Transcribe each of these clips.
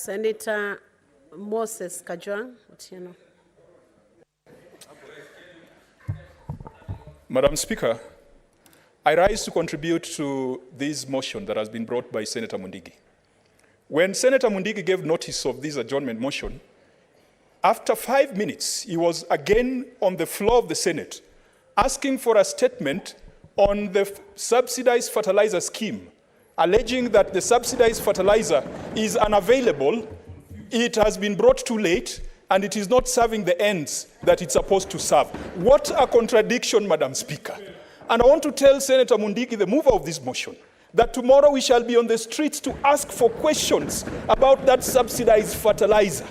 Senator Moses Kajwang. Madam Speaker, I rise to contribute to this motion that has been brought by Senator Mundigi. When Senator Mundigi gave notice of this adjournment motion, after 5 minutes, he was again on the floor of the Senate asking for a statement on the subsidized fertilizer scheme, alleging that the subsidized fertilizer is unavailable, it has been brought too late, and it is not serving the ends that it's supposed to serve. What a contradiction, Madam Speaker. And I want to tell Senator Mundigi, the mover of this motion, that tomorrow we shall be on the streets to ask for questions about that subsidized fertilizer.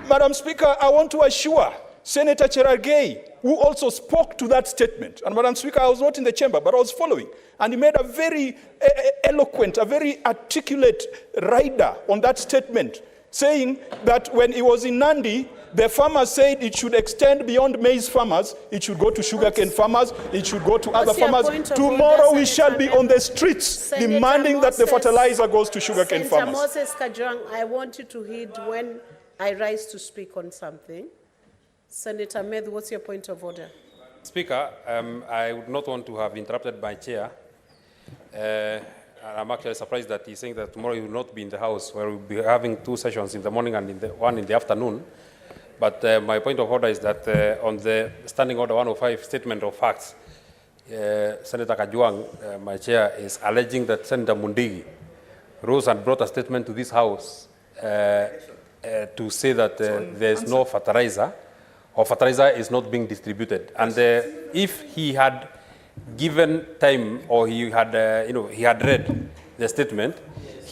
Madam Speaker, I want to assure Senator Cherargei, who also spoke to that statement. And Madam Speaker, I was not in the chamber, but I was following. And he made a very eloquent, a very articulate rider on that statement, saying that when he was in Nandi, the farmers said it should extend beyond maize farmers, it should go to sugarcane farmers, it should go to other farmers. Tomorrow we shall be on the streets demanding that the fertilizer goes to sugarcane farmers. Senator Moses Kajwang, I want you to heed when I rise to speak on something. Senator Med, what's your point of order? Speaker, I would not want to have interrupted my chair. I'm actually surprised that he's saying that tomorrow he will not be in the House, where we'll be having 2 sessions in the morning and one in the afternoon. But my point of order is that on the Standing Order 105 Statement of Facts, Senator Kajwang, my chair, is alleging that Senator Mundigi rose and brought a statement to this House to say that there is no fertilizer, or fertilizer is not being distributed. And if he had given time, or he had, he had read the statement,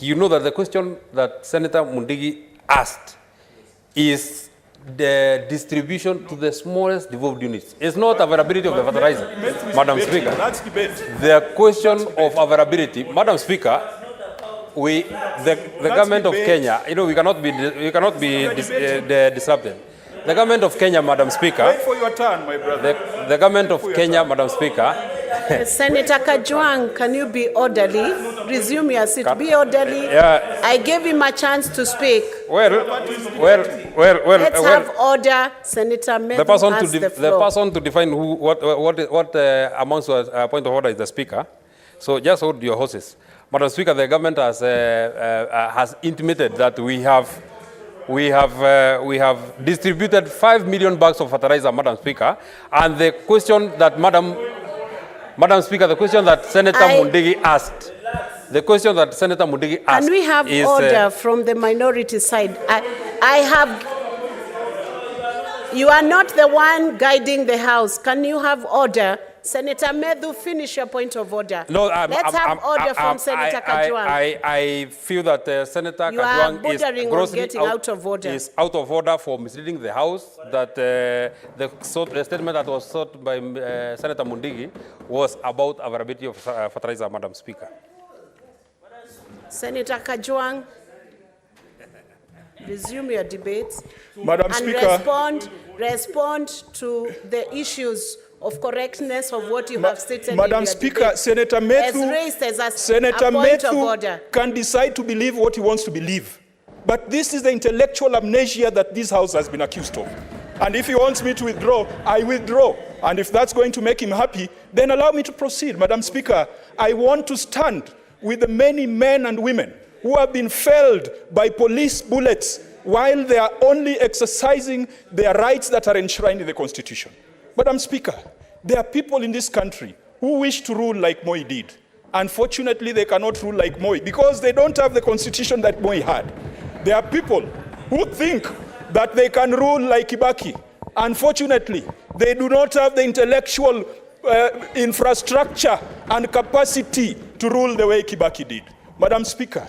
you know that the question that Senator Mundigi asked is the distribution to the smallest devolved units. It's not availability of the fertilizer, Madam Speaker. The question of availability, Madam Speaker, the government of Kenya, we cannot be disrupted. The government of Kenya, Madam Speaker. Wait for your turn, my brother. The government of Kenya, Madam Speaker. Senator Kajwang, can you be orderly? Resume your seat. Be orderly. Yeah. I gave him a chance to speak. Let's have order. Senator Med has the floor. The person to define what amounts to a point of order is the Speaker. So just hold your horses. Madam Speaker, the government has intimated that we have distributed 5 million bags of fertilizer, Madam Speaker, and the question that Madam Speaker, the question that Senator Mundigi asked, can we have order from the minority side? You are not the one guiding the House. Can you have order? Senator Medu, finish your point of order. No, let's have order from Senator Kajwang. I feel that Senator Kajwang is out of order for misleading the House, that the statement that was sought by Senator Mundigi was about availability of fertilizer, Madam Speaker. Senator Kajwang, resume your debate. Madam Speaker, respond to the issues of correctness of what you have stated. Madam Speaker, Senator Methu can decide to believe what he wants to believe. But this is the intellectual amnesia that this House has been accused of. And if he wants me to withdraw, I withdraw. And if that's going to make him happy, then allow me to proceed. Madam Speaker, I want to stand with the many men and women who have been felled by police bullets while they are only exercising their rights that are enshrined in the Constitution. Madam Speaker, there are people in this country who wish to rule like Moi did. Unfortunately, they cannot rule like Moi because they don't have the constitution that Moi had. There are people who think that they can rule like Kibaki. Unfortunately, they do not have the intellectual infrastructure and capacity to rule the way Kibaki did. Madam Speaker,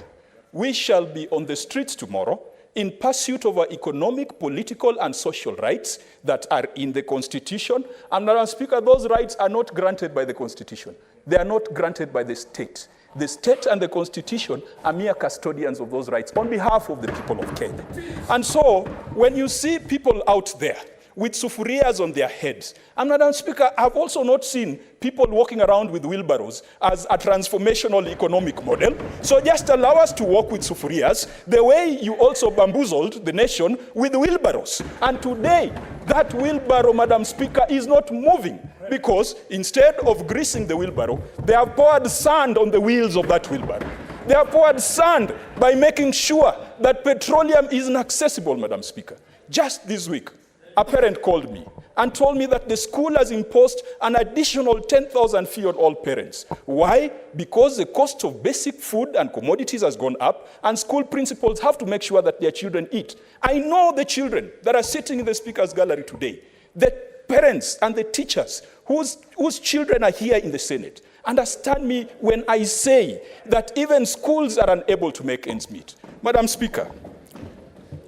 we shall be on the streets tomorrow in pursuit of our economic, political, and social rights that are in the Constitution. And Madam Speaker, those rights are not granted by the Constitution. They are not granted by the state. The state and the Constitution are mere custodians of those rights on behalf of the people of Kenya. And so, when you see people out there with sufurias on their heads. And Madam Speaker, I've also not seen people walking around with wheelbarrows as a transformational economic model. So just allow us to walk with sufurias the way you also bamboozled the nation with wheelbarrows. And today, that wheelbarrow, Madam Speaker, is not moving because instead of greasing the wheelbarrow, they have poured sand on the wheels of that wheelbarrow. They have poured sand by making sure that petroleum is inaccessible, Madam Speaker. Just this week, a parent called me and told me that the school has imposed an additional 10,000 fee on all parents. Why? Because the cost of basic food and commodities has gone up, and school principals have to make sure that their children eat. I know the children that are sitting in the Speaker's gallery today, the parents and the teachers whose children are here in the Senate. Understand me when I say that even schools are unable to make ends meet. Madam Speaker,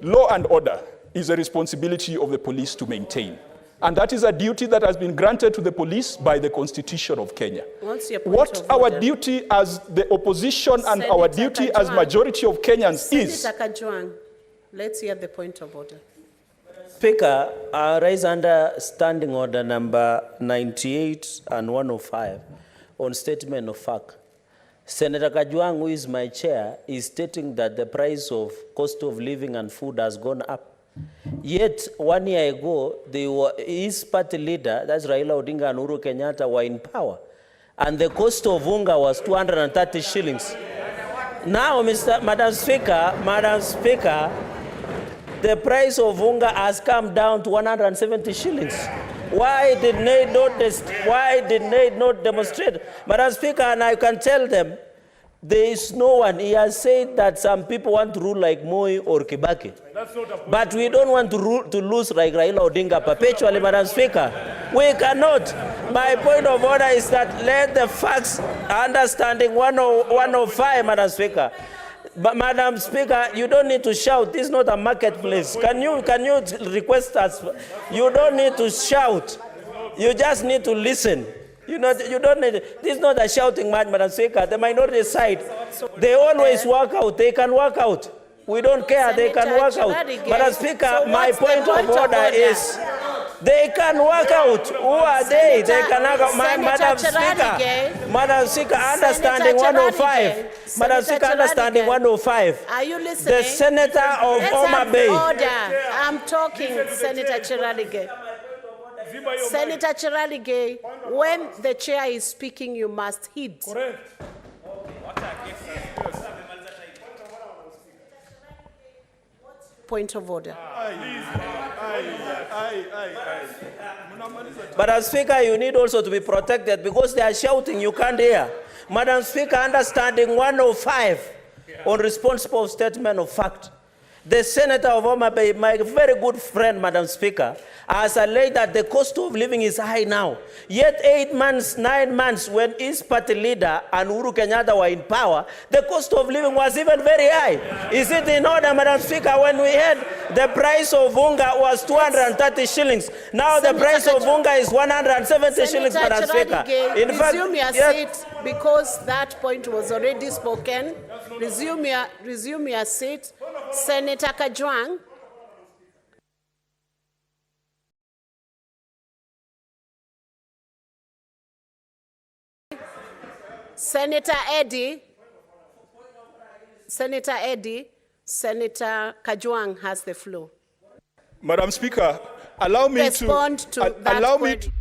law and order is a responsibility of the police to maintain. And that is a duty that has been granted to the police by the Constitution of Kenya. What our duty as the opposition and our duty as majority of Kenyans is... Senator Kajwang, let's hear the point of order. Speaker, I rise under Standing Order number 98 and 105 on statement of fact. Senator Kajwang, who is my chair, is stating that the price of cost of living and food has gone up. Yet, 1 year ago, his party leader, that's Raila Odinga and Uhuru Kenyatta, were in power. And the cost of unga was 230 shillings. Now, Madam Speaker, the price of unga has come down to 170 shillings. Why did they not demonstrate? Madam Speaker, and I can tell them, there is no one. He has said that some people want to rule like Moi or Kibaki. But we don't want to lose like Raila Odinga perpetually, Madam Speaker. We cannot. My point of order is that let the facts, understanding 105, Madam Speaker. But Madam Speaker, you don't need to shout. This is not a marketplace. Can you request us? You don't need to shout. You just need to listen. You don't need. This is not a shouting match, Madam Speaker. The minority side, they always work out. They can work out. We don't care. They can work out. Madam Speaker, my point of order is they can work out. Who are they? They can work out. Madam Speaker, understanding 105. Madam Speaker, understanding 105. Are you listening? The Senator of Homa Bay. I'm talking, Senator Chiralige. Senator Chiralige, when the chair is speaking, you must heed. Correct. Point of order. Madam Speaker, you need also to be protected because they are shouting, you can't hear. Madam Speaker, understanding 105 on responsible statement of fact. The Senator of Homa Bay, my very good friend, Madam Speaker, has alleged that the cost of living is high now. Yet 8 months, 9 months, when his party leader and Uhuru Kenyatta were in power, the cost of living was even very high. Is it in order, Madam Speaker, when we had the price of unga was 230 shillings. Now the price of unga is 170 shillings, Madam Speaker. In fact, resume your seat because that point was already spoken. Resume your seat. Senator Kajwang. Senator Eddy. Senator Kajwang has the floor. Madam Speaker, allow me respond to that. Allow me to